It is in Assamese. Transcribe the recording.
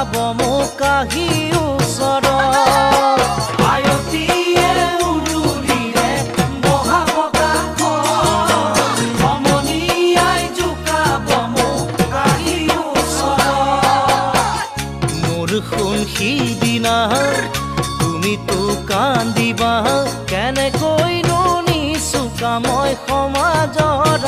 জোকাব মোক কাহি ওচৰত আয়তীয়ে উৰুলিৰে বহাব কাষত সমনীয়াই জোকাব মোক কাহি ওচৰত মোৰ শুন সিদিনা তুমিতো কান্দিবা কেনেকৈনো নিচুকা মই সমাজৰ